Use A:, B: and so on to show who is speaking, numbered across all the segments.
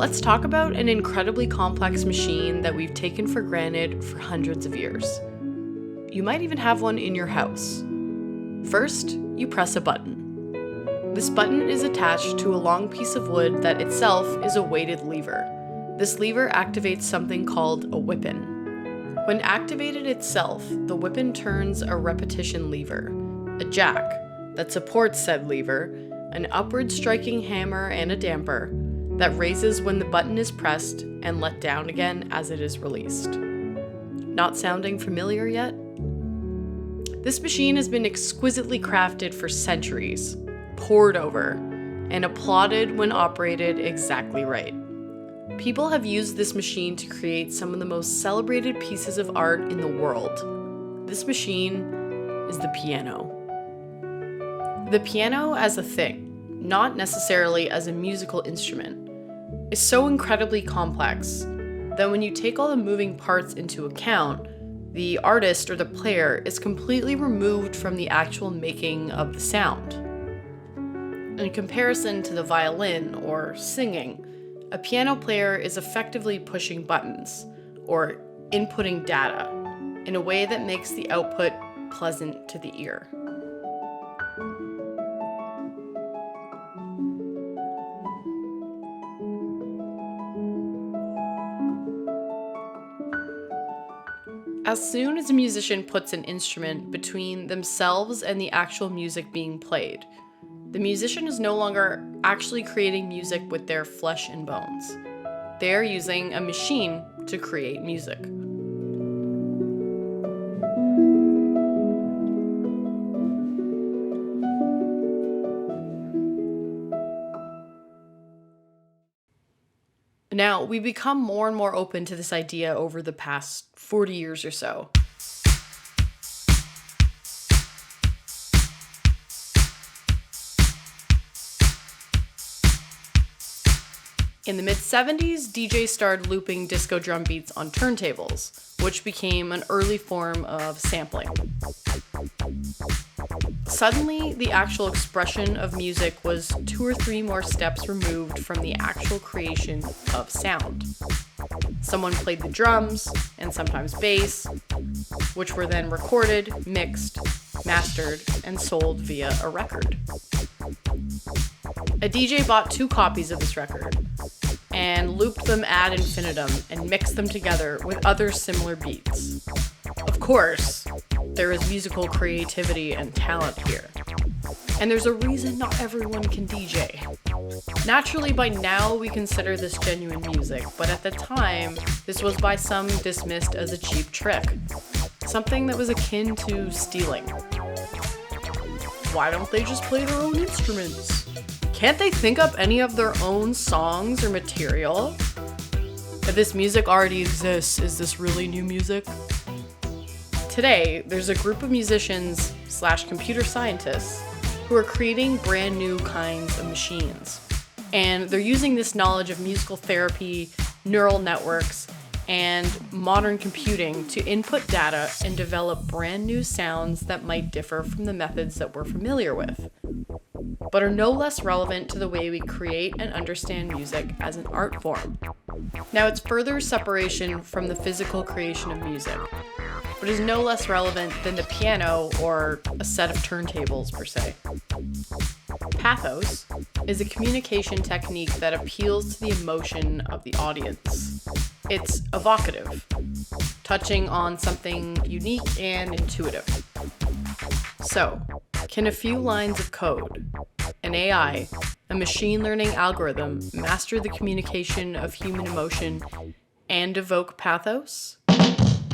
A: let's talk about an incredibly complex machine that we've taken for granted for hundreds of years. You might even have one in your house. First, you press a button. This button is attached to a long piece of wood that itself is a weighted lever. This lever activates something called a whippen. When activated itself, the whippen turns a repetition lever, a jack, that supports said lever, an upward striking hammer, and a damper that raises when the button is pressed and let down again as it is released. Not sounding familiar yet? This machine has been exquisitely crafted for centuries, pored over, and applauded when operated exactly right. People have used this machine to create some of the most celebrated pieces of art in the world. This machine is the piano. The piano as a thing, not necessarily as a musical instrument, is so incredibly complex that when you take all the moving parts into account, the artist or the player is completely removed from the actual making of the sound. In comparison to the violin or singing, a piano player is effectively pushing buttons or inputting data in a way that makes the output pleasant to the ear. As soon as a musician puts an instrument between themselves and the actual music being played, the musician is no longer actually creating music with their flesh and bones. They are using a machine to create music. Now, we've become more and more open to this idea over the past 40 years or so. In the mid-70s, DJs started looping disco drum beats on turntables, which became an early form of sampling. Suddenly, the actual expression of music was 2 or 3 more steps removed from the actual creation of sound. Someone played the drums, and sometimes bass, which were then recorded, mixed, mastered, and sold via a record. A DJ bought 2 copies of this record and looped them ad infinitum and mixed them together with other similar beats. Of course, there is musical creativity and talent here. And there's a reason not everyone can DJ. Naturally, by now we consider this genuine music, but at the time, this was by some dismissed as a cheap trick. Something that was akin to stealing. Why don't they just play their own instruments? Can't they think up any of their own songs or material? If this music already exists, is this really new music? Today, there's a group of musicians / computer scientists who are creating brand new kinds of machines. And they're using this knowledge of musical therapy, neural networks, and modern computing to input data and develop brand new sounds that might differ from the methods that we're familiar with, but are no less relevant to the way we create and understand music as an art form. Now, it's further separation from the physical creation of music, but is no less relevant than the piano or a set of turntables per se. Pathos is a communication technique that appeals to the emotion of the audience. It's evocative, touching on something unique and intuitive. So, can a few lines of code, an AI, a machine learning algorithm, master the communication of human emotion and evoke pathos?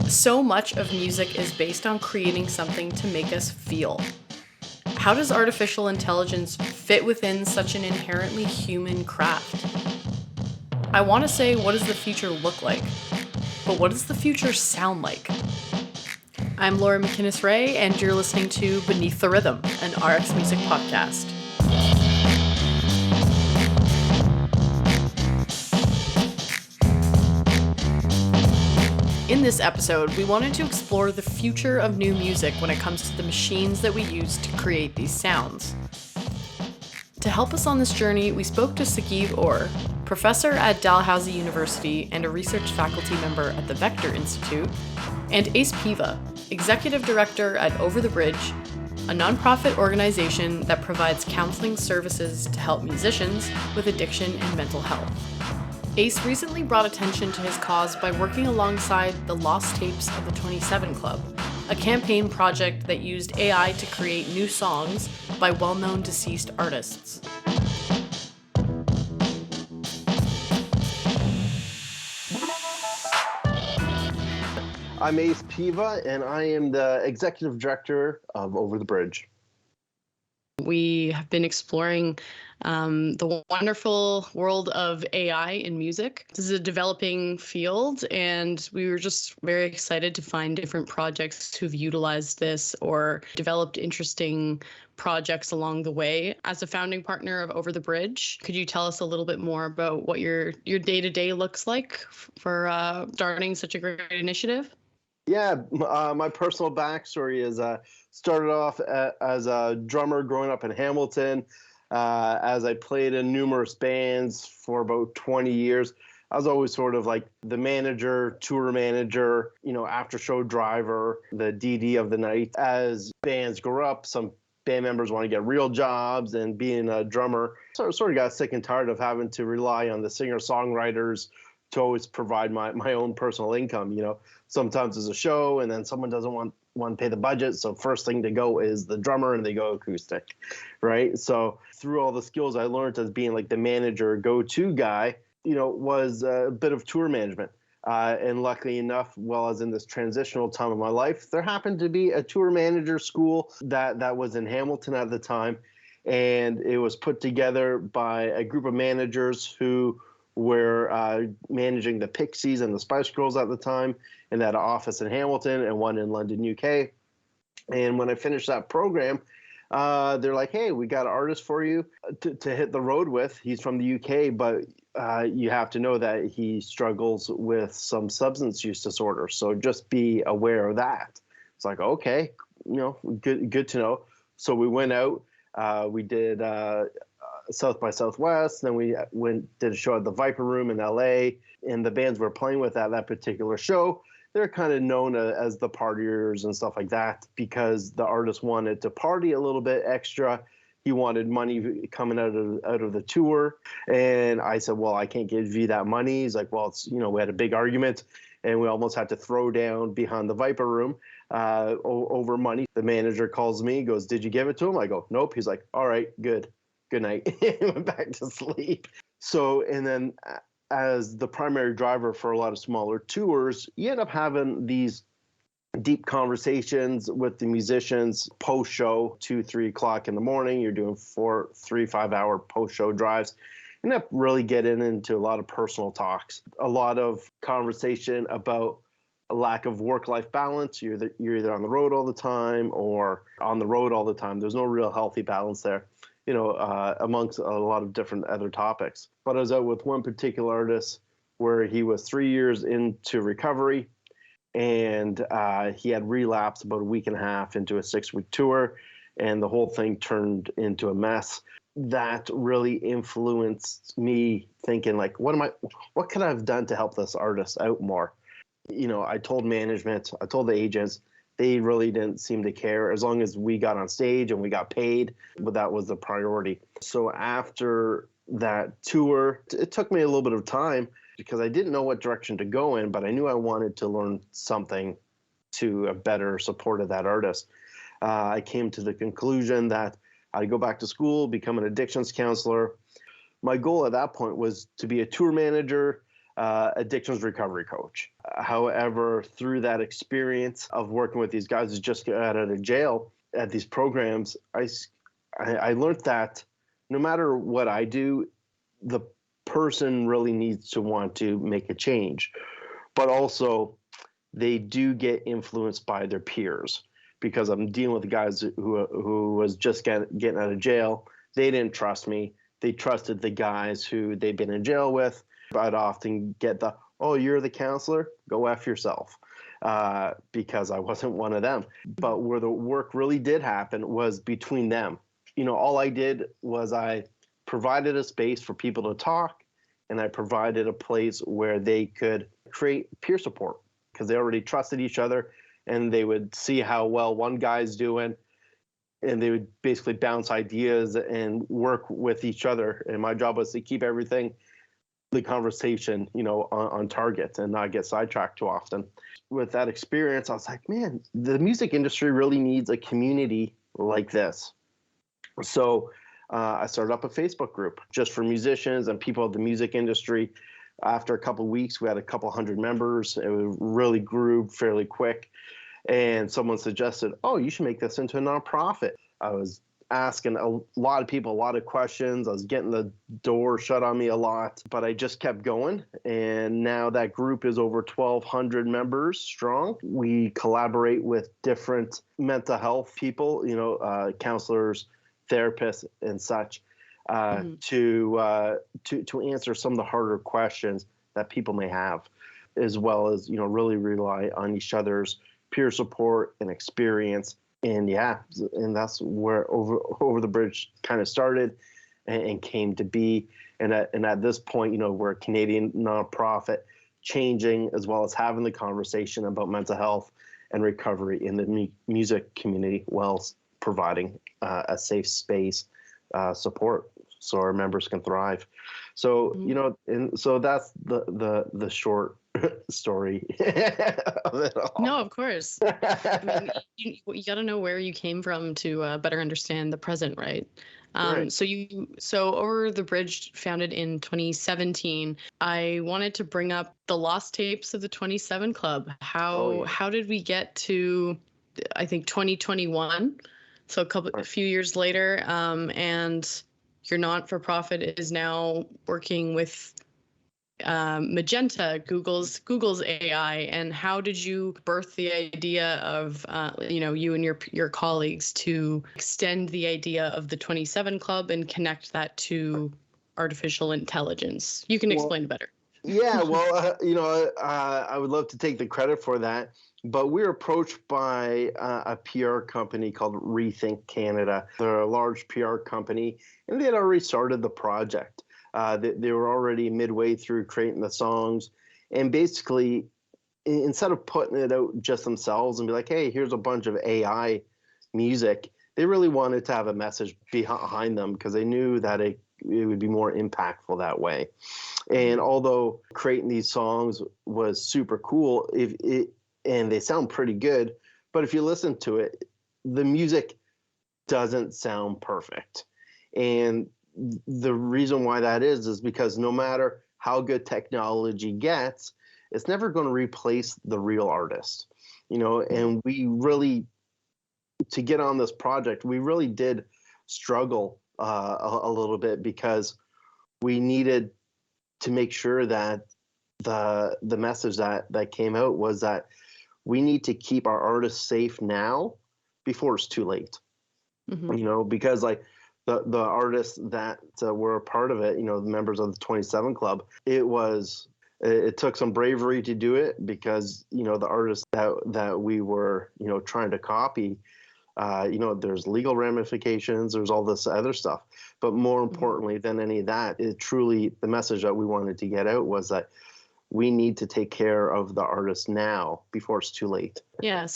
A: So much of music is based on creating something to make us feel. How does artificial intelligence fit within such an inherently human craft? I want to say, what does the future look like? But what does the future sound like? I'm Laura McInnes-Ray, and you're listening to Beneath the Rhythm, an RX Music podcast. In this episode, we wanted to explore the future of new music when it comes to the machines that we use to create these sounds. To help us on this journey, we spoke to Sageev Oore, professor at Dalhousie University and a research faculty member at the Vector Institute, and Ace Piva, executive director at Over the Bridge, a nonprofit organization that provides counseling services to help musicians with addiction and mental health. Ace recently brought attention to his cause by working alongside the Lost Tapes of the 27 Club, a campaign project that used AI to create new songs by well-known deceased artists.
B: I'm Ace Piva, and I am the executive director of Over the Bridge.
A: We have been exploring the wonderful world of AI in music. This is a developing field, and we were just very excited to find different projects who've utilized this or developed interesting projects along the way. As a founding partner of Over the Bridge, could you tell us a little bit more about what your day-to-day looks like for starting such a great initiative?
B: Yeah, my personal backstory is started off as a drummer growing up in Hamilton. As I played in numerous bands for about 20 years, I was always sort of like the manager, tour manager, after show driver, the DD of the night. As bands grow up, some band members want to get real jobs, and being a drummer, sort of got sick and tired of having to rely on the singer-songwriters to always provide my own personal income. Sometimes there's a show and then someone doesn't want to pay the budget, so first thing to go is the drummer, and they go acoustic, right? So through all the skills I learned as being like the manager, go-to guy, was a bit of tour management. And luckily enough, while I was in this transitional time of my life, there happened to be a tour manager school that was in Hamilton at the time, and it was put together by a group of managers who were managing the Pixies and the Spice Girls at the time, and had an office in Hamilton and one in London, UK. And when I finished that program, they're like, hey, we got an artist for you to hit the road with. He's from the UK, but you have to know that he struggles with some substance use disorder. So just be aware of that. It's like, okay, good to know. So we went out, we did South by Southwest, then we did a show at the Viper Room in LA, and the bands we're playing with at that particular show, they're kind of known as the partiers and stuff like that, because the artist wanted to party a little bit extra. He wanted money coming out of the tour, and I said, well, I can't give you that money. He's like, well, we had a big argument, and we almost had to throw down behind the Viper Room over money. The manager calls me, goes, did you give it to him? I go, nope. He's like, all right, good night. Went back to sleep. So, and then as the primary driver for a lot of smaller tours, you end up having these deep conversations with the musicians post-show, 2-3 o'clock in the morning. You're doing 3-5 hour post-show drives. You end up really getting into a lot of personal talks, a lot of conversation about a lack of work-life balance. You're either on the road all the time or on the road all the time. There's no real healthy balance there, amongst a lot of different other topics. But I was out with one particular artist where he was 3 years into recovery, and he had relapsed about a week and a half into a 6-week tour, and the whole thing turned into a mess. That really influenced me thinking, like, what could I have done to help this artist out more? I told management, I told the agents, they really didn't seem to care. As long as we got on stage and we got paid, but that was the priority. So after that tour, it took me a little bit of time because I didn't know what direction to go in, but I knew I wanted to learn something to better support that artist. I came to the conclusion that I'd go back to school, become an addictions counselor. My goal at that point was to be a tour manager, addictions recovery coach. However, through that experience of working with these guys who just got out of jail at these programs, I learned that no matter what I do, the person really needs to want to make a change. But also, they do get influenced by their peers, because I'm dealing with the guys who was just getting out of jail. They didn't trust me. They trusted the guys who they'd been in jail with. I'd often get oh, you're the counselor? Go F yourself, because I wasn't one of them. But where the work really did happen was between them. All I did was I provided a space for people to talk and I provided a place where they could create peer support because they already trusted each other, and they would see how well one guy's doing, and they would basically bounce ideas and work with each other. And my job was to keep everything, the conversation, on target and not get sidetracked too often. With that experience, I was like, man, the music industry really needs a community like this. So I started up a Facebook group just for musicians and people of the music industry. After a couple of weeks, we had a couple hundred members. It really grew fairly quick. And someone suggested, oh, you should make this into a nonprofit. I was asking a lot of people a lot of questions. I was getting the door shut on me a lot, but I just kept going. And now that group is over 1,200 members strong. We collaborate with different mental health people, counselors, therapists, and such, to answer some of the harder questions that people may have, as well as, really rely on each other's peer support and experience. And that's where over the bridge kind of started and came to be. And at this point, we're a Canadian nonprofit, changing as well as having the conversation about mental health and recovery in the music community, while providing a safe space, support, so our members can thrive. So and so that's the short story of it all.
A: No, of course. I mean, you got to know where you came from to better understand the present, right?
B: Right.
A: So Over the Bridge, founded in 2017. I wanted to bring up the lost tapes of the 27 Club. How did we get to, I think, 2021? So a few years later, and your not-for-profit is now working with Magenta, Google's AI. And how did you birth the idea of you and your colleagues to extend the idea of the 27 Club and connect that to artificial intelligence? You can explain it better.
B: Yeah, well, I would love to take the credit for that, but we were approached by a PR company called Rethink Canada. They're a large PR company, and they had already started the project. They were already midway through creating the songs, and basically, instead of putting it out just themselves and be like, hey, here's a bunch of AI music, they really wanted to have a message behind them because they knew that it would be more impactful that way. And although creating these songs was super cool, and they sound pretty good, but if you listen to it, the music doesn't sound perfect. And the reason why that is because no matter how good technology gets, it's never going to replace the real artist. And we really, to get on this project, we really did struggle a little bit, because we needed to make sure that the message that came out was that we need to keep our artists safe now before it's too late. Because like the artists that were a part of it, the members of the 27 Club, it took some bravery to do it, because the artists that we were trying to copy, there's legal ramifications, there's all this other stuff. But more importantly than any of that, the message that we wanted to get out was that we need to take care of the artists now before it's too late.
A: Yeah.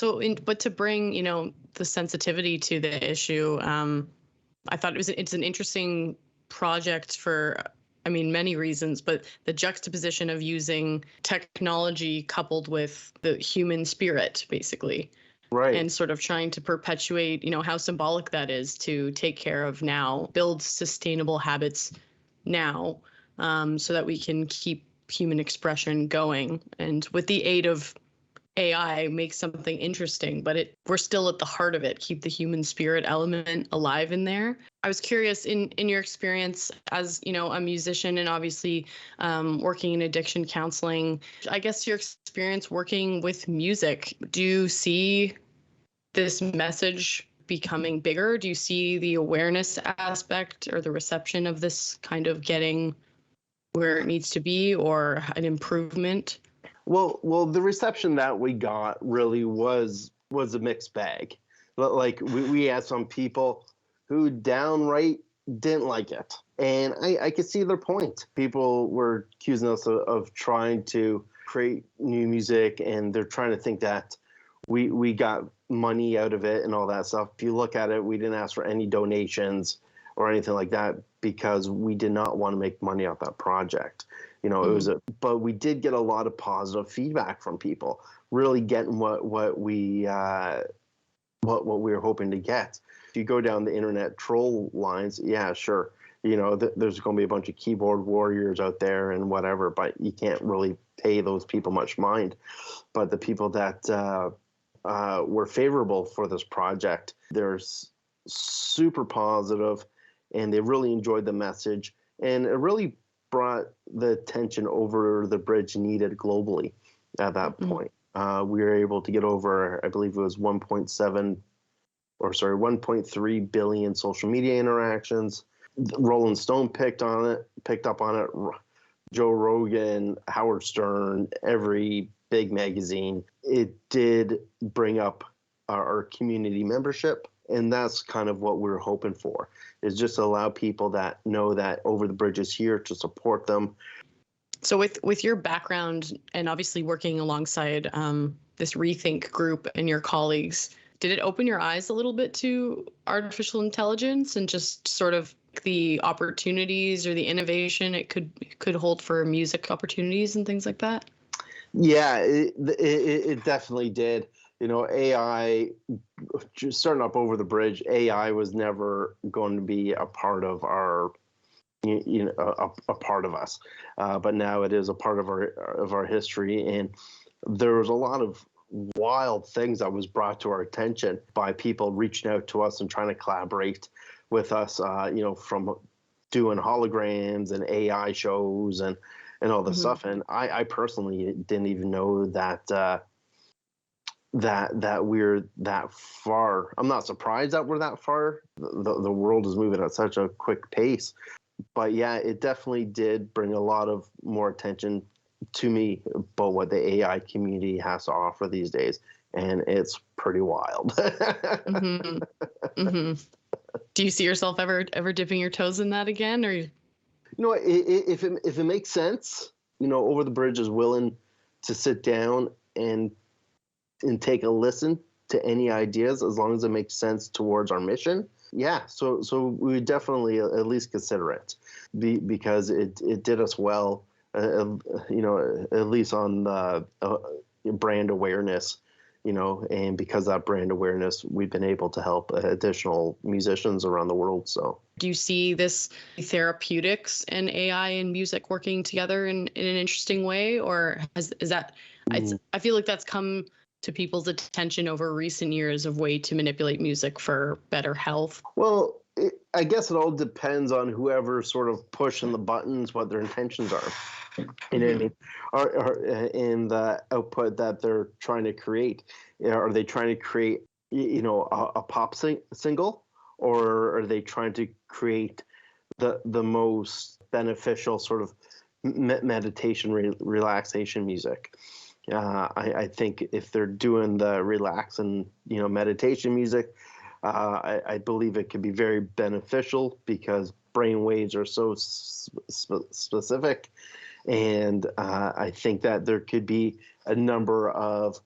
A: But to bring, the sensitivity to the issue, I thought it's an interesting project for, many reasons, but the juxtaposition of using technology coupled with the human spirit, basically.
B: Right.
A: And sort of trying to perpetuate, how symbolic that is to take care of now, build sustainable habits now, so that we can keep human expression going. And with the aid of AI, make something interesting, but we're still at the heart of it, keep the human spirit element alive in there. I was curious, in your experience as, a musician, and obviously working in addiction counseling, I guess your experience working with music, do you see this message becoming bigger? Do you see the awareness aspect or the reception of this kind of getting where it needs to be, or an improvement?
B: Well, the reception that we got really was a mixed bag. Like we had some people who downright didn't like it. And I could see their point. People were accusing us of trying to create new music, and they're trying to think that we got money out of it and all that stuff. If you look at it, we didn't ask for any donations or anything like that because we did not want to make money off that project. You know, it was but we did get a lot of positive feedback from people, really getting what we were hoping to get. If you go down the internet troll lines, yeah, sure, you know, there's going to be a bunch of keyboard warriors out there and whatever, but you can't really pay those people much mind. But the people that were favorable for this project, they're super positive, and they really enjoyed the message, and it really brought the tension over the bridge needed globally at that point. We were able to get over, I believe it was 1.3 billion social media interactions. Rolling Stone picked up on it. Joe Rogan, Howard Stern, every big magazine. It did bring up our community membership, and that's kind of what we were hoping for, is just allow people that know that Over the Bridge is here to support them.
A: So with your background and obviously working alongside this Rethink group and your colleagues, did it open your eyes a little bit to artificial intelligence and just sort of the opportunities or the innovation it could hold for music opportunities and things like that?
B: Yeah, it definitely did. You know, AI, just starting up Over the Bridge, AI was never going to be a part of our, a part of us. But now it is a part of our history, and there was a lot of wild things that was brought to our attention by people reaching out to us and trying to collaborate with us. From doing holograms and AI shows and all this stuff. And I personally didn't even know that we're that far. I'm not surprised that we're that far. The world is moving at such a quick pace. But yeah, it definitely did bring a lot of more attention to me about what the AI community has to offer these days. And it's pretty wild.
A: Do you see yourself ever dipping your toes in that again, or?
B: If it makes sense, Over the Bridge is willing to sit down and take a listen to any ideas as long as it makes sense towards our mission. Yeah, so we would definitely at least consider it, because it did us well, at least on the brand awareness, and because of that brand awareness, we've been able to help additional musicians around the world. So,
A: do you see this therapeutics and AI and music working together in an interesting way, or is that? I feel like that's come to people's attention over recent years of way to manipulate music for better health.
B: Well, I guess it all depends on whoever's sort of pushing the buttons, what their intentions are. You know what I mean? Or in the output that they're trying to create. Are they trying to create, a pop single, or are they trying to create the most beneficial sort of meditation, relaxation music? I think if they're doing the relaxing, meditation music, I believe it could be very beneficial because brain waves are so specific. And I think that there could be a number of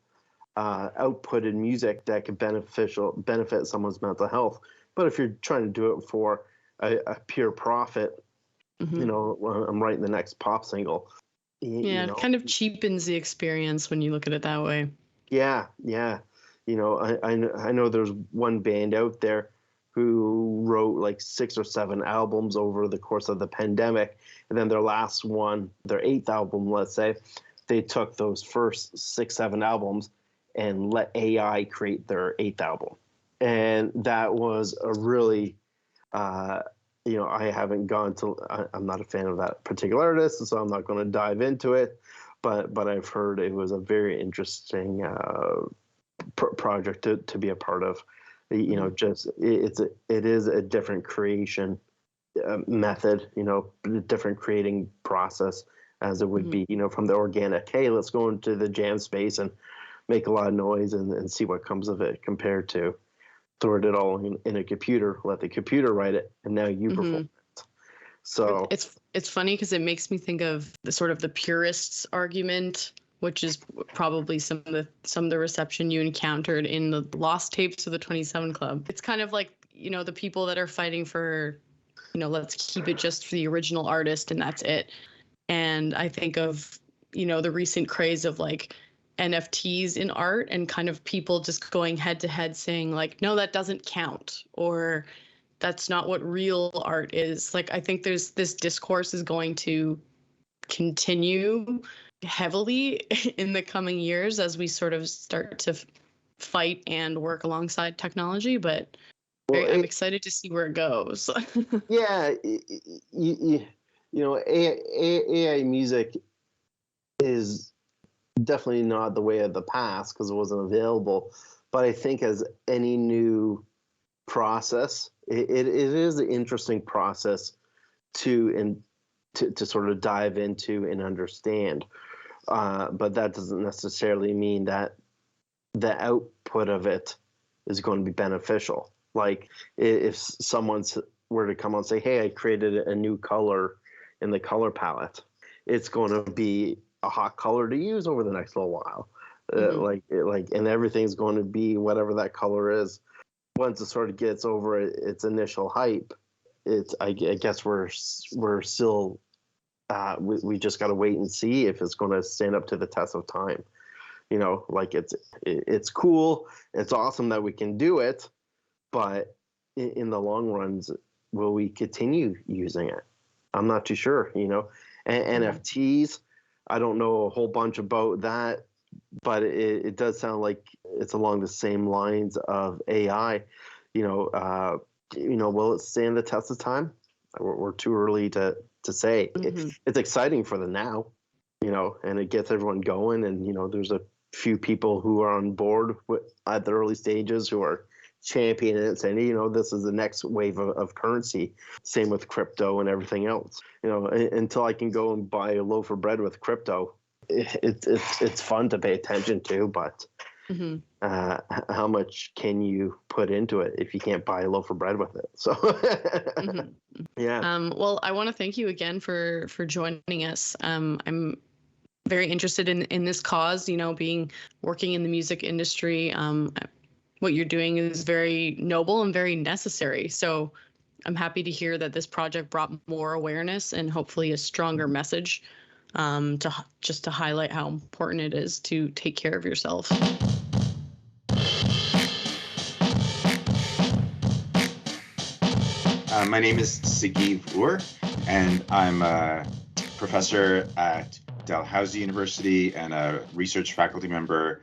B: outputted music that could benefit someone's mental health. But if you're trying to do it for a pure profit, I'm writing the next pop single.
A: It kind of cheapens the experience when you look at it that way.
B: Yeah. I know there's one band out there who wrote like 6 or 7 albums over the course of the pandemic. And then their last one, their 8th album, let's say, they took those first 6, 7 albums and let AI create their 8th album. And that was a really, I haven't gone to, I'm not a fan of that particular artist, so I'm not going to dive into it. But I've heard it was a very interesting project to be a part of. Just it is a different creation method, different creating process as it would be, from the organic, hey, let's go into the jam space and make a lot of noise and see what comes of it, compared to stored it all in a computer, let the computer write it, and now you perform
A: Mhm.
B: it. So
A: It's funny because it makes me think of the sort of the purists argument, which is probably some of the reception you encountered in the lost tapes of the 27 Club. It's kind of like, the people that are fighting for, let's keep it just for the original artist and that's it. And I think of, the recent craze of like NFTs in art and kind of people just going head to head saying like, no, that doesn't count, or that's not what real art is. Like, I think there's this discourse is going to continue heavily in the coming years as we sort of start to fight and work alongside technology. But I'm excited to see where it goes.
B: yeah, AI music is definitely not the way of the past because it wasn't available. But I think as any new process, it is an interesting process to sort of dive into and understand. But that doesn't necessarily mean that the output of it is going to be beneficial. Like if someone were to come on and say, "Hey, I created a new color in the color palette," it's going to be a hot color to use over the next little while. And everything's going to be whatever that color is. Once it sort of gets over its initial hype, I guess we're still we just got to wait and see if it's going to stand up to the test of time. Like it's cool, it's awesome that we can do it, but in the long runs, will we continue using it? I'm not too sure. NFTs, I don't know a whole bunch about that, but it does sound like it's along the same lines of AI. Will it stand the test of time? We're too early to say. It's exciting for the now, and it gets everyone going. And there's a few people who are on board at the early stages who are championing it, saying, this is the next wave of currency. Same with crypto and everything else. Until I can go and buy a loaf of bread with crypto, it's fun to pay attention to, but how much can you put into it if you can't buy a loaf of bread with it? So yeah.
A: Well, I want to thank you again for joining us. I'm very interested in this cause, working in the music industry. What you're doing is very noble and very necessary. So I'm happy to hear that this project brought more awareness and hopefully a stronger message to highlight how important it is to take care of yourself.
C: My name is Sageev Oore, and I'm a professor at Dalhousie University and a research faculty member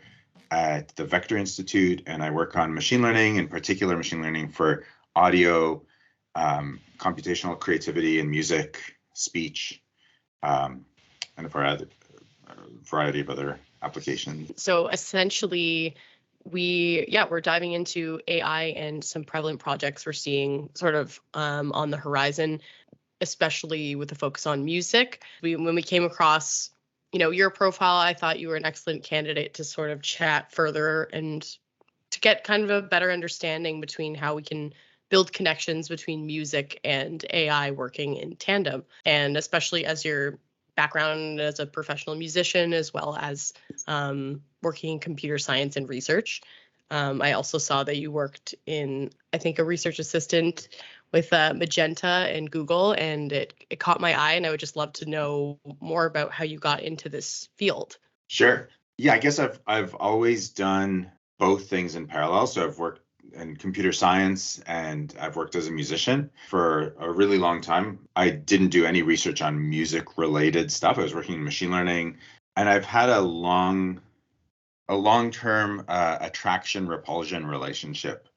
C: at the Vector Institute, and I work on machine learning, in particular machine learning for audio, computational creativity in music, speech, and a variety of other applications.
D: So essentially, we're diving into AI and some prevalent projects we're seeing sort of on the horizon, especially with the focus on music. When we came across, your profile, I thought you were an excellent candidate to sort of chat further and to get kind of a better understanding between how we can build connections between music and AI working in tandem, and especially as your background as a professional musician, as well as working in computer science and research. I also saw that you worked in, I think, a research assistant with Magenta and Google, and it caught my eye, and I would just love to know more about how you got into this field.
C: Sure. Yeah, I guess I've always done both things in parallel. So I've worked in computer science and I've worked as a musician for a really long time. I didn't do any research on music related stuff. I was working in machine learning, and I've had a long-term attraction repulsion relationship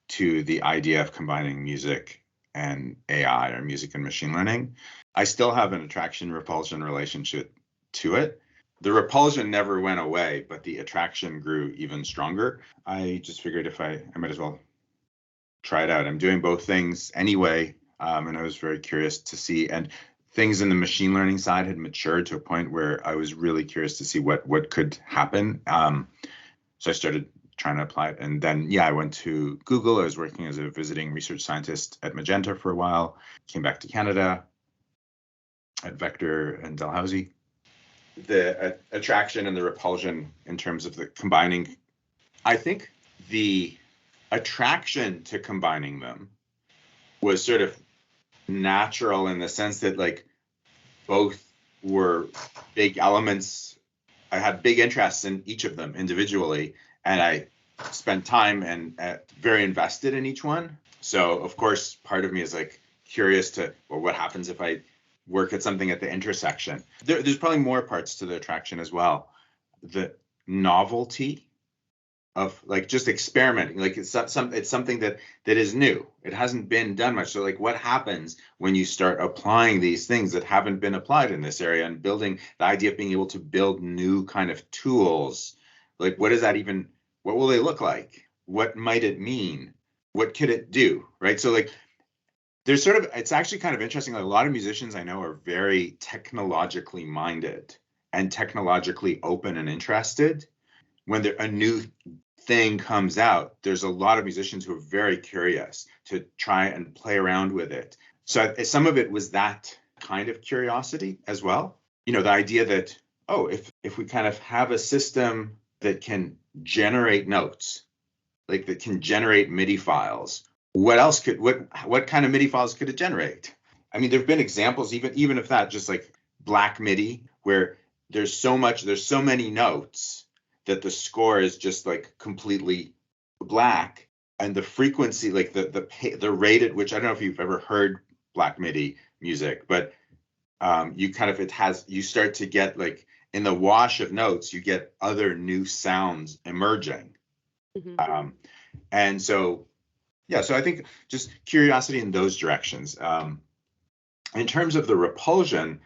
C: to the idea of combining music and AI, or music and machine learning. I still have an attraction repulsion relationship to it. The repulsion never went away, but the attraction grew even stronger. I just figured I might as well try it out. I'm doing both things anyway, and I was very curious to see. And things in the machine learning side had matured to a point where I was really curious to see what could happen. So I started trying to apply it. And then, yeah, I went to Google. I was working as a visiting research scientist at Magenta for a while, came back to Canada at Vector and Dalhousie. The attraction and the repulsion in terms of the combining, I think the attraction to combining them was sort of natural in the sense that like both were big elements. I had big interests in each of them individually, and I spent time and very invested in each one. So of course, part of me is like curious to, well, what happens if I work at something at the intersection? There's probably more parts to the attraction as well. The novelty of like just experimenting, like it's something that is new. It hasn't been done much. So like what happens when you start applying these things that haven't been applied in this area and building the idea of being able to build new kind of tools? Like what will they look like? What might it mean? What could it do? Right. So like there's sort of, it's actually kind of interesting. Like a lot of musicians I know are very technologically minded and technologically open and interested. When a new thing comes out, there's a lot of musicians who are very curious to try and play around with it. So some of it was that kind of curiosity as well. You know, the idea that, oh, if we kind of have a system that can generate notes, like that can generate MIDI files, what kind of MIDI files could it generate? I mean, there've been examples even of that, just like black MIDI, where there's so many notes that the score is just like completely black, and the frequency, like the rate at which, I don't know if you've ever heard black MIDI music, but you start to get like in the wash of notes, you get other new sounds emerging.
D: Mm-hmm.
C: And so, yeah, so I think just curiosity in those directions. In terms of the repulsion,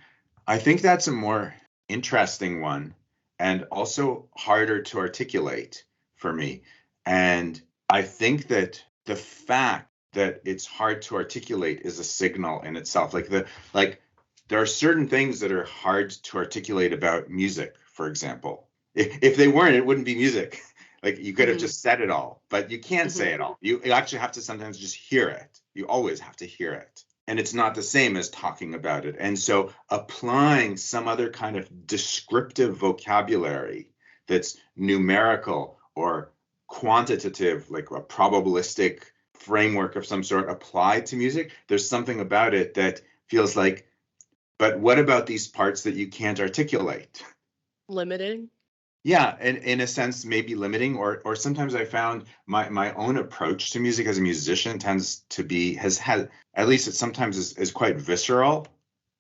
C: I think that's a more interesting one and also harder to articulate for me. And I think that the fact that it's hard to articulate is a signal in itself. Like there are certain things that are hard to articulate about music, for example. If they weren't, it wouldn't be music. Like you could have just said it all, but you can't say it all. You actually have to sometimes just hear it. You always have to hear it. And it's not the same as talking about it. And so applying some other kind of descriptive vocabulary that's numerical or quantitative, like a probabilistic framework of some sort applied to music, there's something about it that feels like, but what about these parts that you can't articulate?
D: Limiting?
C: Yeah, and in a sense, maybe limiting, or sometimes I found my own approach to music as a musician has had, at least it sometimes is quite visceral.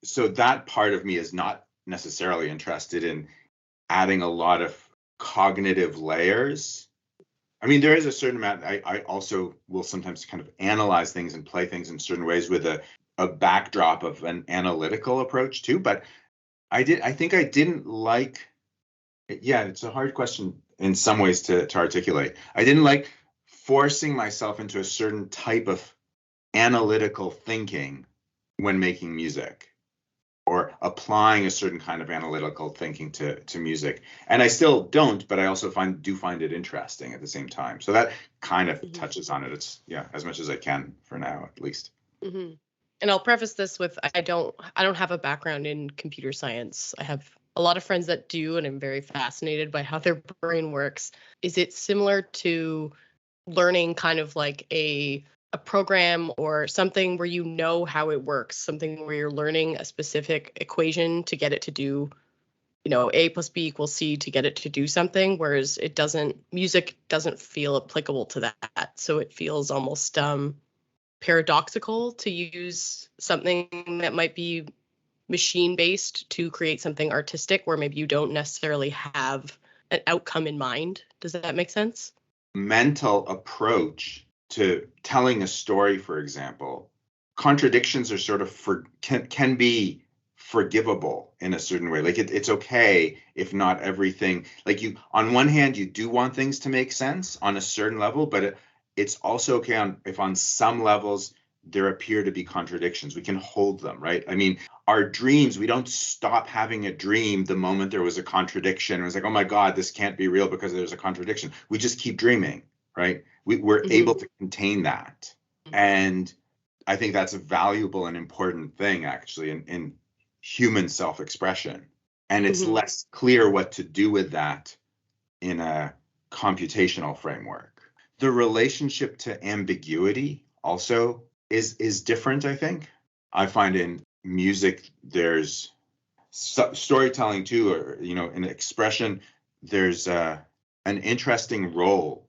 C: So that part of me is not necessarily interested in adding a lot of cognitive layers. I mean, there is a certain amount. I also will sometimes kind of analyze things and play things in certain ways with a backdrop of an analytical approach too. But I think I didn't like. Yeah, it's a hard question in some ways to articulate. I didn't like forcing myself into a certain type of analytical thinking when making music, or applying a certain kind of analytical thinking to music. And I still don't, but I also do find it interesting at the same time. So that kind of touches on it. It's, yeah, as much as I can for now, at least.
D: Mm-hmm. And I'll preface this with, I don't have a background in computer science. I have a lot of friends that do, and I'm very fascinated by how their brain works. Is it similar to learning kind of like a program or something where you know how it works, something where you're learning a specific equation to get it to do, A plus B equals C to get it to do something, whereas music doesn't feel applicable to that. So it feels almost paradoxical to use something that might be machine-based to create something artistic where maybe you don't necessarily have an outcome in mind. Does that make sense?
C: Mental approach to telling a story, for example, contradictions are sort of can be forgivable in a certain way. Like it's okay if not everything, like on one hand, you do want things to make sense on a certain level, but it's also okay if on some levels there appear to be contradictions. We can hold them, right? I mean, our dreams, we don't stop having a dream the moment there was a contradiction. It was like, oh my God, this can't be real because there's a contradiction. We just keep dreaming, right? We're able to contain that. And I think that's a valuable and important thing, actually, in human self-expression. And it's less clear what to do with that in a computational framework. The relationship to ambiguity also is different, I think. I find in music, there's storytelling too, or, in expression, there's an interesting role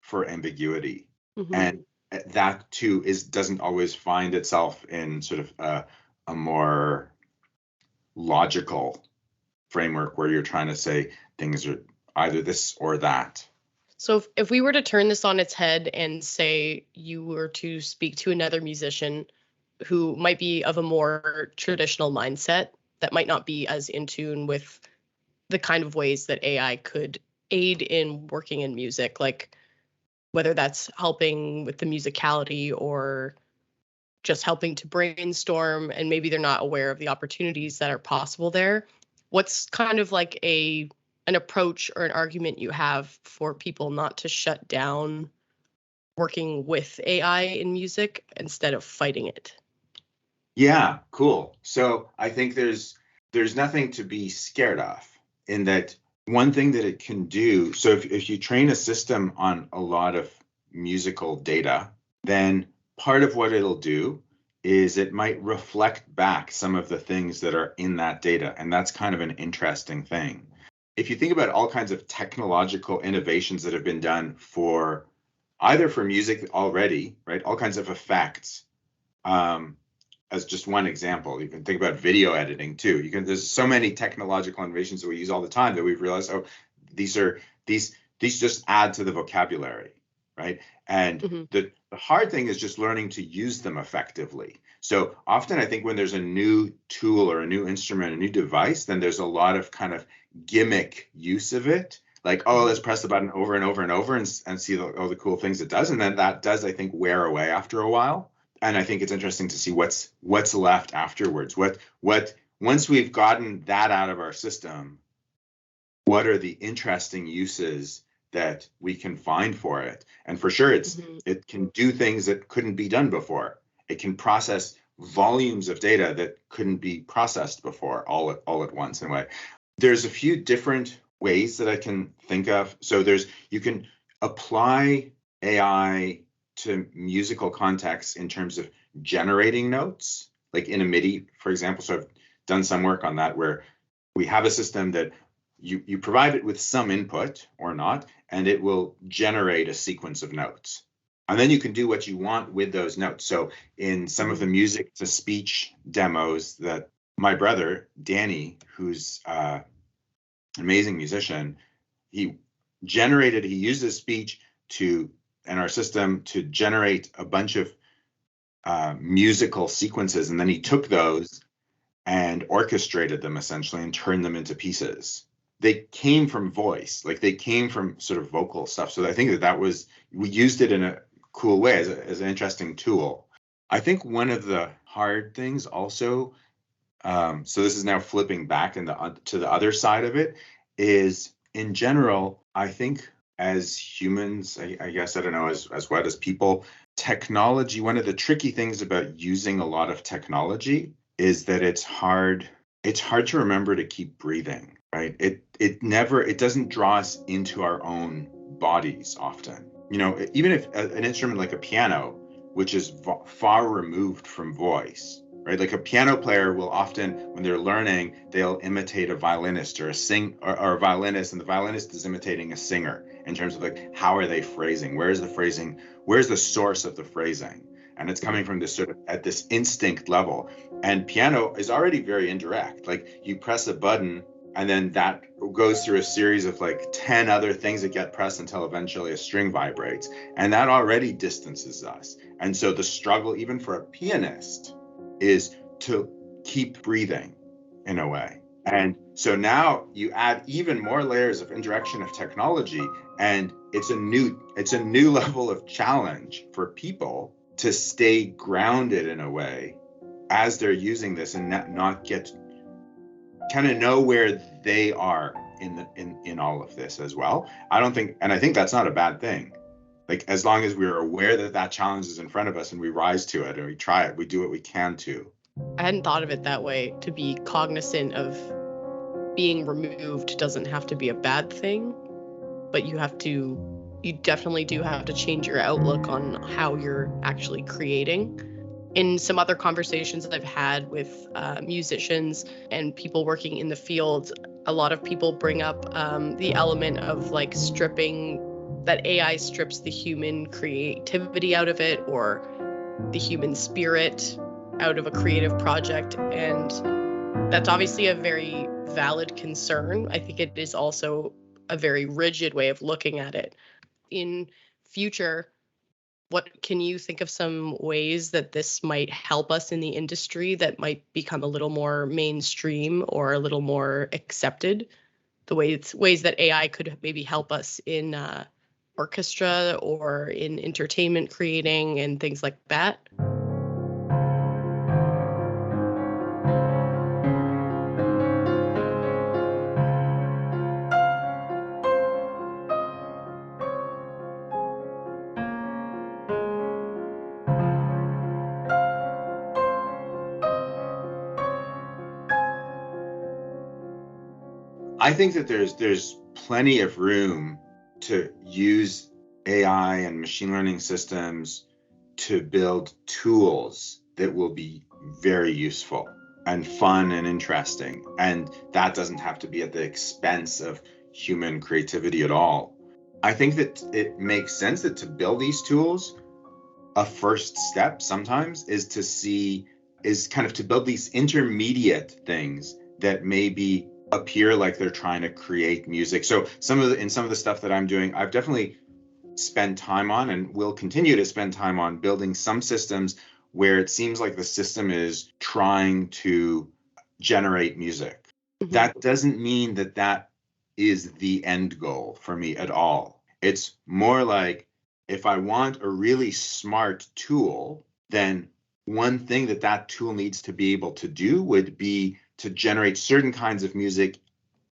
C: for ambiguity. And that too doesn't always find itself in sort of a more logical framework where you're trying to say things are either this or that.
D: So if we were to turn this on its head and say you were to speak to another musician who might be of a more traditional mindset, that might not be as in tune with the kind of ways that AI could aid in working in music, like whether that's helping with the musicality or just helping to brainstorm, and maybe they're not aware of the opportunities that are possible there. What's kind of like an approach or an argument you have for people not to shut down working with AI in music instead of fighting it?
C: Yeah, cool. So I think there's nothing to be scared of in that. One thing that it can do, so if you train a system on a lot of musical data, then part of what it'll do is it might reflect back some of the things that are in that data. And that's kind of an interesting thing. If you think about all kinds of technological innovations that have been done for either for music already, right? All kinds of effects. As just one example, you can think about video editing too. There's so many technological innovations that we use all the time that we've realized, oh, these just add to the vocabulary, right? And the hard thing is just learning to use them effectively. So often I think when there's a new tool or a new instrument, a new device, then there's a lot of kind of gimmick use of it. Like, oh, let's press the button over and over and over and see all the cool things it does. And then that does, I think, wear away after a while. And I think it's interesting to see what's left afterwards. Once we've gotten that out of our system, what are the interesting uses that we can find for it? And for sure, it can do things that couldn't be done before. It can process volumes of data that couldn't be processed before all at once in a way. There's a few different ways that I can think of. So you can apply AI to musical contexts in terms of generating notes, like in a MIDI, for example. So I've done some work on that where we have a system that you provide it with some input or not, and it will generate a sequence of notes. And then you can do what you want with those notes. So in some of the music to speech demos that my brother, Danny, who's an amazing musician, he uses speech in our system to generate a bunch of musical sequences. And then he took those and orchestrated them essentially and turned them into pieces. They came from voice, like they came from sort of vocal stuff. So I think we used it in a cool way as an interesting tool. I think one of the hard things also, so this is now flipping back to the other side of it, is in general, I think as humans, I guess, I don't know, as what, as people, technology, one of the tricky things about using a lot of technology is that it's hard to remember to keep breathing, right? It doesn't draw us into our own bodies often. Even if an instrument like a piano, which is far removed from voice, right? Like a piano player will often, when they're learning, they'll imitate a violinist or a violinist, and the violinist is imitating a singer in terms of like, how are they phrasing? Where's the source of the phrasing? And it's coming from this sort of at this instinct level. And piano is already very indirect. Like you press a button and then that goes through a series of like 10 other things that get pressed until eventually a string vibrates. And that already distances us. And so the struggle, even for a pianist, is to keep breathing in a way. And so now you add even more layers of indirection of technology, and it's a new level of challenge for people to stay grounded in a way as they're using this and not get kind of know where they are in all of this as well. I think that's not a bad thing. Like, as long as we're aware that that challenge is in front of us and we rise to it and we try it, we do what we can to.
D: I hadn't thought of it that way. To be cognizant of being removed doesn't have to be a bad thing, but you definitely do have to change your outlook on how you're actually creating. In some other conversations that I've had with musicians and people working in the field, a lot of people bring up the element of like that AI strips the human creativity out of it, or the human spirit out of a creative project. And that's obviously a very valid concern. I think it is also a very rigid way of looking at it. In future, what can you think of some ways that this might help us in the industry that might become a little more mainstream or a little more accepted? The ways that AI could maybe help us in orchestra or in entertainment creating and things like that?
C: I think that there's plenty of room to use AI and machine learning systems to build tools that will be very useful and fun and interesting. And that doesn't have to be at the expense of human creativity at all. I think that it makes sense that to build these tools, a first step sometimes is to build these intermediate things that maybe appear like they're trying to create music. So some of the stuff that I'm doing, I've definitely spent time on and will continue to spend time on building some systems where it seems like the system is trying to generate music. Mm-hmm. That doesn't mean that is the end goal for me at all. It's more like, if I want a really smart tool, then one thing that tool needs to be able to do would be to generate certain kinds of music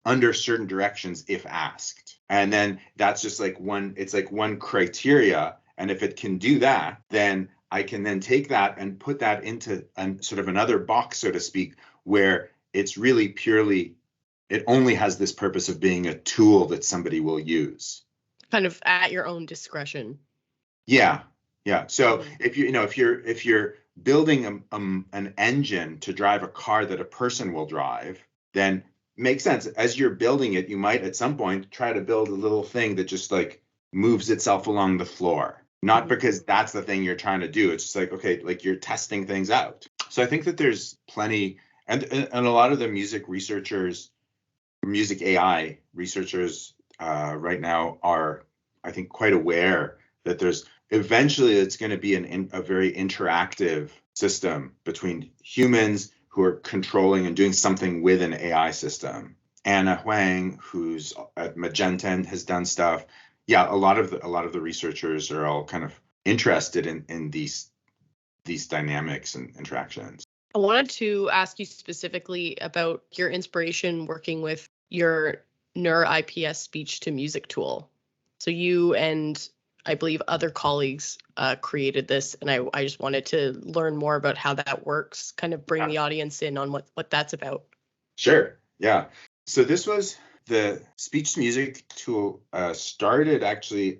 C: under certain directions if asked. And then that's just like one criteria. And if it can do that, then I can then take that and put that into sort of another box, so to speak, where it's really purely, it only has this purpose of being a tool that somebody will use.
D: Kind of at your own discretion.
C: Yeah. So if you're building an engine to drive a car that a person will drive, then makes sense. As you're building it, you might at some point try to build a little thing that just like moves itself along the floor. Not because that's the thing you're trying to do. It's just like, okay, like you're testing things out. So I think that there's plenty, and a lot of the music AI researchers right now are, I think, quite aware that there's eventually it's going to be a very interactive system between humans who are controlling and doing something with an AI system. Anna Huang, who's at Magenta and has done stuff. Yeah, a lot of the researchers are all kind of interested in these dynamics and interactions.
D: I wanted to ask you specifically about your inspiration working with your NeurIPS speech to music tool. So you and I believe other colleagues created this, and I just wanted to learn more about how that works, kind of bring the audience in on what that's about.
C: Sure. Yeah. So this was the speech to music tool started actually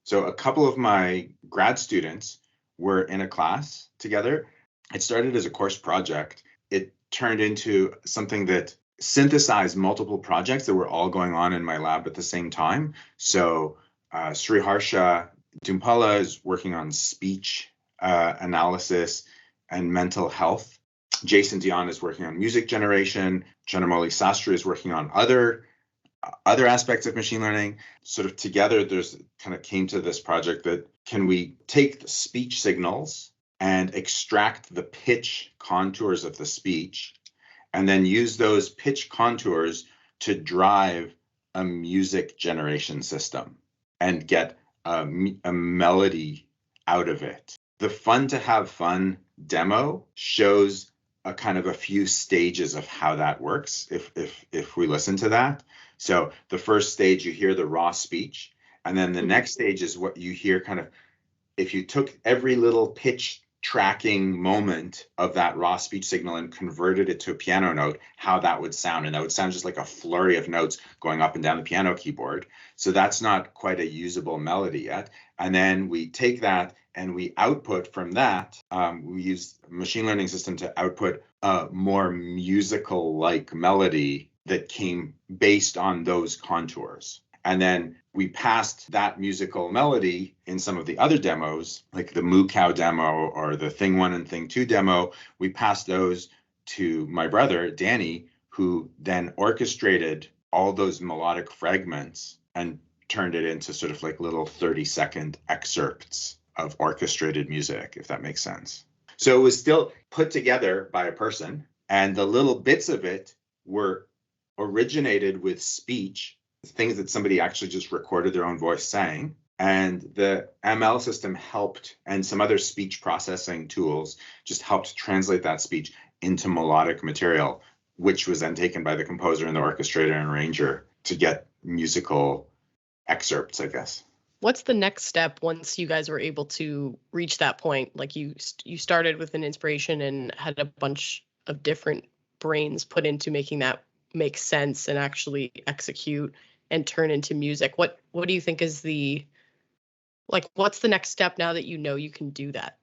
C: so a couple of my grad students were in a class together. It started as a course project. It turned into something that synthesized multiple projects that were all going on in my lab at the same time. So Sri Harsha Dumpala is working on speech analysis and mental health. Jason Dion is working on music generation. Janamoli Sastry is working on other aspects of machine learning. Sort of together, there's kind of came to this project that can we take the speech signals and extract the pitch contours of the speech, and then use those pitch contours to drive a music generation system and get a melody out of it the fun to have fun demo shows a kind of a few stages of how that works if we listen to that. So the first stage, you hear the raw speech, and then the next stage is what you hear kind of, if you took every little pitch tracking moment of that raw speech signal and converted it to a piano note, how that would sound. And that would sound just like a flurry of notes going up and down the piano keyboard. So that's not quite a usable melody yet. And then we take that and we output from that. We use a machine learning system to output a more musical-like melody that came based on those contours. And then we passed that musical melody in some of the other demos, like the Moo Cow demo or the Thing 1 and Thing 2 demo. We passed those to my brother, Danny, who then orchestrated all those melodic fragments and turned it into sort of like little 30-second excerpts of orchestrated music, if that makes sense. So it was still put together by a person, and the little bits of it were originated with speech, things that somebody actually just recorded their own voice saying. And the ML system helped, and some other speech processing tools just helped translate that speech into melodic material, which was then taken by the composer and the orchestrator and arranger to get musical excerpts, I guess.
D: What's the next step once you guys were able to reach that point? Like you started with an inspiration and had a bunch of different brains put into making that make sense and actually execute and turn into music. What do you think is what's the next step now that you know you can do that?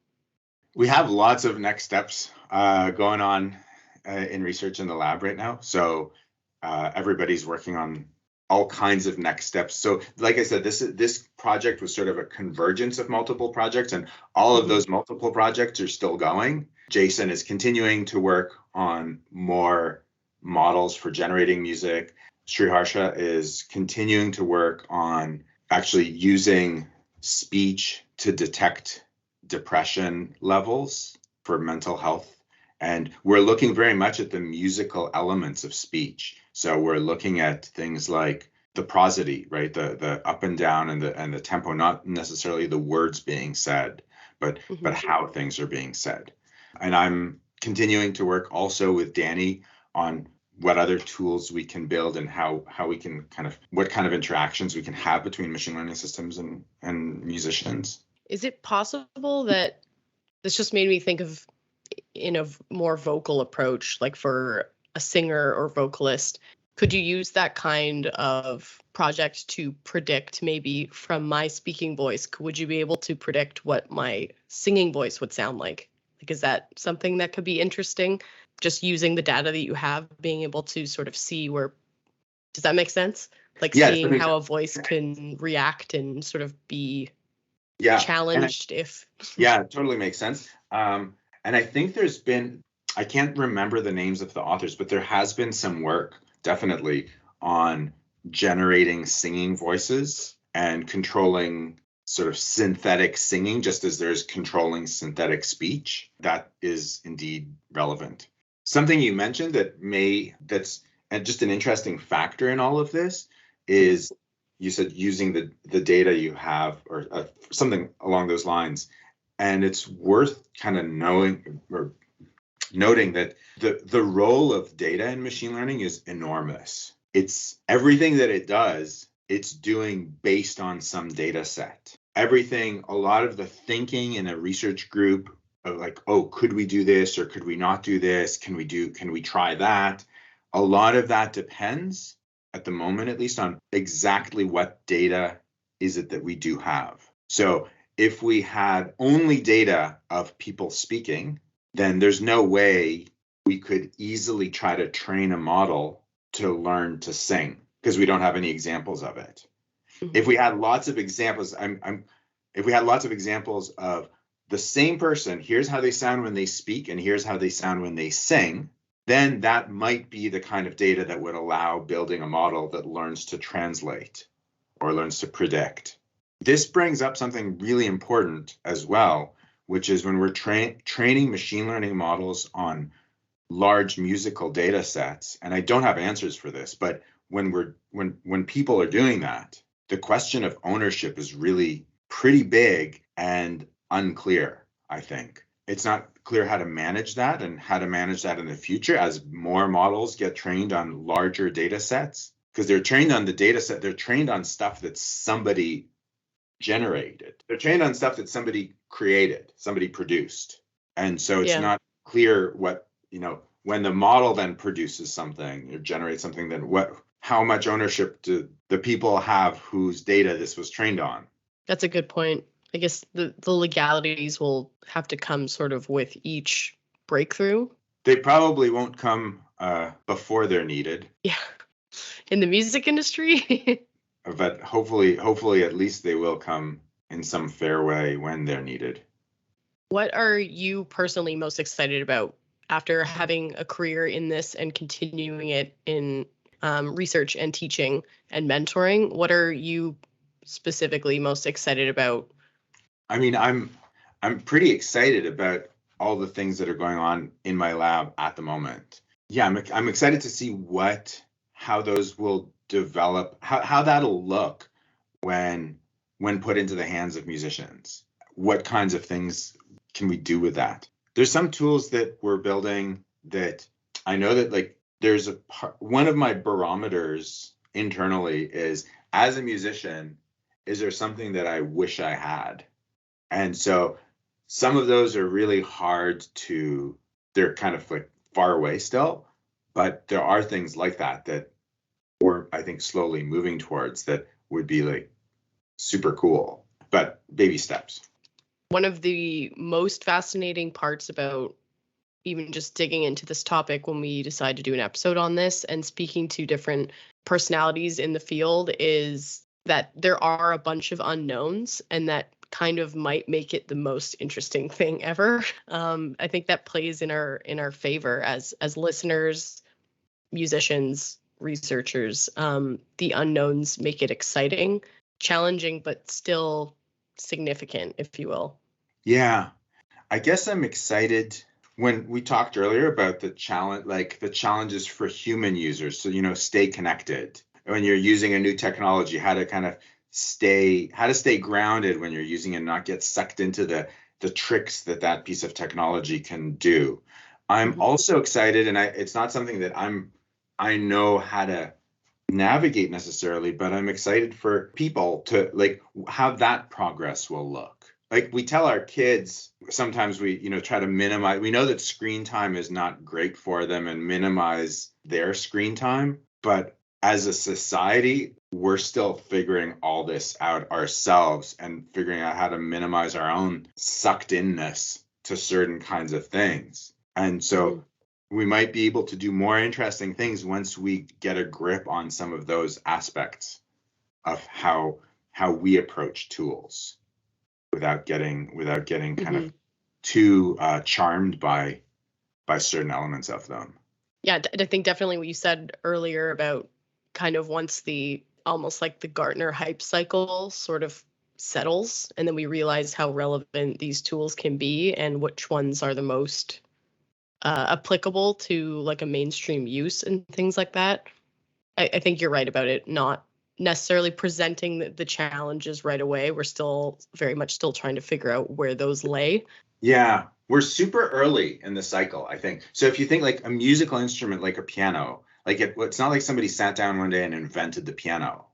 C: We have lots of next steps going on in research in the lab right now. So everybody's working on all kinds of next steps. So like I said, this project was sort of a convergence of multiple projects, and all of those multiple projects are still going. Jason is continuing to work on more models for generating music. Sriharsha is continuing to work on actually using speech to detect depression levels for mental health. And we're looking very much at the musical elements of speech. So we're looking at things like the prosody, right? The up and down and the tempo, not necessarily the words being said, but how things are being said. And I'm continuing to work also with Danny on what other tools we can build and how we can what kind of interactions we can have between machine learning systems and musicians.
D: Is it possible that this just made me think of in a more vocal approach, like for a singer or vocalist, could you use that kind of project to predict maybe from my speaking voice? Would you be able to predict what my singing voice would sound like? Like, is that something that could be interesting? Just using the data that you have, being able to sort of see where, does that make sense? Like seeing how a voice can react and sort of be challenged
C: Yeah, it totally makes sense. And I think there's been, I can't remember the names of the authors, but there has been some work definitely on generating singing voices and controlling sort of synthetic singing, just as there's controlling synthetic speech. That is indeed relevant. Something you mentioned that's just an interesting factor in all of this is, you said using the data you have or something along those lines. And it's worth kind of knowing or noting that the role of data in machine learning is enormous. It's everything that it does, it's doing based on some data set. Everything, a lot of the thinking in a research group of like, oh, could we do this or could we not do this? Can we try that? A lot of that depends, at the moment at least, on exactly what data is it that we do have. So if we had only data of people speaking, then there's no way we could easily try to train a model to learn to sing because we don't have any examples of it. If we had lots of examples, if we had lots of examples of the same person, here's how they sound when they speak and here's how they sound when they sing, then that might be the kind of data that would allow building a model that learns to translate or learns to predict. This brings up something really important as well, which is when we're training machine learning models on large musical data sets, and I don't have answers for this, but when people are doing that, the question of ownership is really pretty big and unclear. I think. It's not clear how to manage that and how to manage that in the future as more models get trained on larger data sets, because they're trained on the data set. They're trained on stuff that somebody generated. They're trained on stuff that somebody created, somebody produced. And so it's
D: Yeah.
C: not clear what, when the model then produces something or generates something, then how much ownership do the people have whose data this was trained on?
D: That's a good point. I guess the legalities will have to come sort of with each breakthrough.
C: They probably won't come before they're needed.
D: Yeah. In the music industry.
C: But hopefully at least they will come in some fair way when they're needed.
D: What are you personally most excited about after having a career in this and continuing it in research and teaching and mentoring? What are you specifically most excited about?
C: I mean, I'm pretty excited about all the things that are going on in my lab at the moment. Yeah, I'm excited to see how those will develop, how that'll look when put into the hands of musicians. What kinds of things can we do with that? There's some tools that we're building that I know that, like, there's one of my barometers internally is, as a musician, is there something that I wish I had? And so some of those are really hard they're kind of like far away still, but there are things like that we're, I think, slowly moving towards that would be like super cool, but baby steps.
D: One of the most fascinating parts about even just digging into this topic when we decide to do an episode on this and speaking to different personalities in the field is that there are a bunch of unknowns, and that kind of might make it the most interesting thing ever. I think that plays in our favor as listeners, musicians, researchers. The unknowns make it exciting, challenging, but still significant, if you will.
C: Yeah, I guess I'm excited when we talked earlier about the challenges for human users. So, stay connected when you're using a new technology, how to stay grounded when you're using it and not get sucked into the tricks that piece of technology can do. I'm also excited, and it's not something that I know how to navigate necessarily, but I'm excited for people to like how that progress will look. Like, we tell our kids, sometimes we, try to minimize. We know that screen time is not great for them and minimize their screen time. But as a society, we're still figuring all this out ourselves and figuring out how to minimize our own sucked inness to certain kinds of things. And so we might be able to do more interesting things once we get a grip on some of those aspects of how we approach tools, without getting kind of too charmed by certain elements of them.
D: Yeah, I think definitely what you said earlier about kind of once almost like the Gartner hype cycle sort of settles, and then we realize how relevant these tools can be and which ones are the most applicable to like a mainstream use and things like that. I think you're right about it not necessarily presenting the challenges right away. We're still very much still trying to figure out where those lay.
C: Yeah, we're super early in the cycle, I think. So if you think like a musical instrument like a piano, like it's not like somebody sat down one day and invented the piano,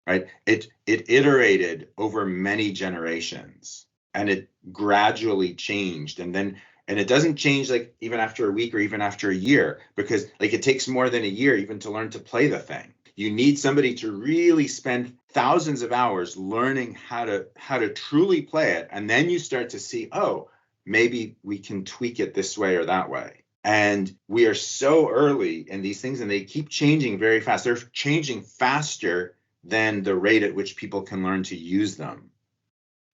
C: right? It iterated over many generations, and it gradually changed. And it doesn't change like even after a week or even after a year, because like it takes more than a year even to learn to play the thing. You need somebody to really spend thousands of hours learning how to truly play it. And then you start to see, oh, maybe we can tweak it this way or that way. And we are so early in these things, and they keep changing very fast. They're changing faster than the rate at which people can learn to use them.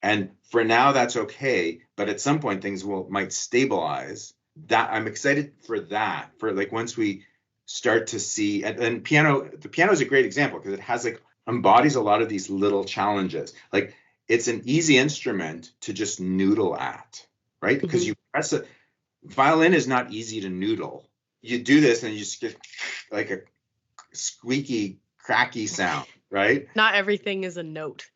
C: And for now, that's okay. But at some point, things might stabilize. That I'm excited for that, for like once we start to see, and the piano is a great example because it has like embodies a lot of these little challenges. Like, it's an easy instrument to just noodle at, right? Because you press it. Violin is not easy to noodle. You do this and you just get like a squeaky, cracky sound, right?
D: Not everything is a note.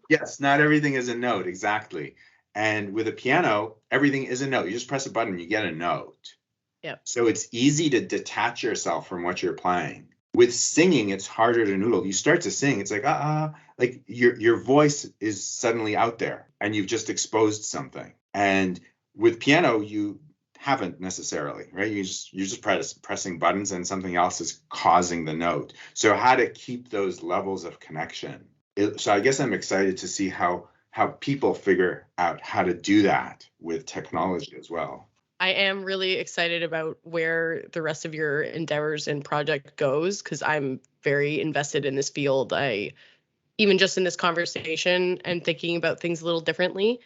C: Yes, not everything is a note, exactly. And with a piano, everything is a note. You just press a button, you get a note.
D: Yep.
C: So it's easy to detach yourself from what you're playing. With singing, it's harder to noodle. You start to sing, it's like, like your voice is suddenly out there and you've just exposed something. And with piano, you haven't necessarily, right? You're just pressing buttons and something else is causing the note. So how to keep those levels of connection. So I guess I'm excited to see how people figure out how to do that with technology as well.
D: I am really excited about where the rest of your endeavors and project goes, because I'm very invested in this field. Even just in this conversation, I'm thinking about things a little differently.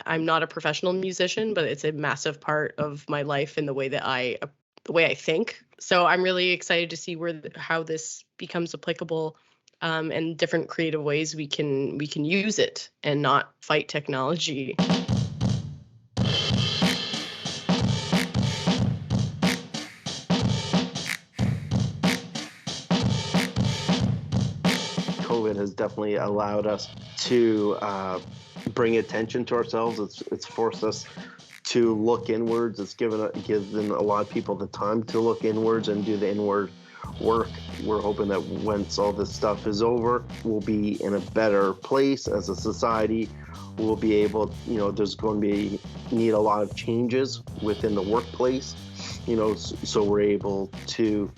D: I'm not a professional musician, but it's a massive part of my life and the way I think. So I'm really excited to see how this becomes applicable, and different creative ways we can use it and not fight technology.
B: COVID has definitely allowed us to bring attention to ourselves. It's forced us to look inwards. It's given a lot of people the time to look inwards and do the inward work. We're hoping that once all this stuff is over, we'll be in a better place as a society. We'll be able, there's going to need a lot of changes within the workplace, so we're able to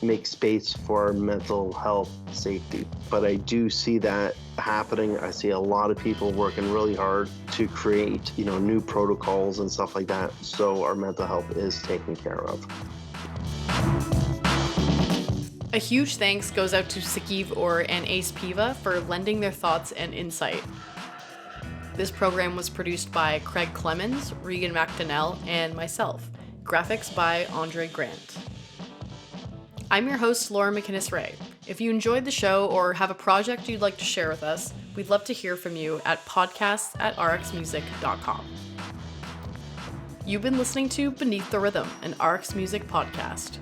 B: make space for our mental health safety. But I do see that happening. I see a lot of people working really hard to create, new protocols and stuff like that, so our mental health is taken care of.
A: A huge thanks goes out to Sageev Oore and Ace Piva for lending their thoughts and insight. This program was produced by Craig Clemens, Regan McDonnell, and myself. Graphics by Andre Grant. I'm your host, Laura McInnes-Ray. If you enjoyed the show or have a project you'd like to share with us, we'd love to hear from you at podcasts@rxmusic.com. You've been listening to Beneath the Rhythm, an RX Music podcast.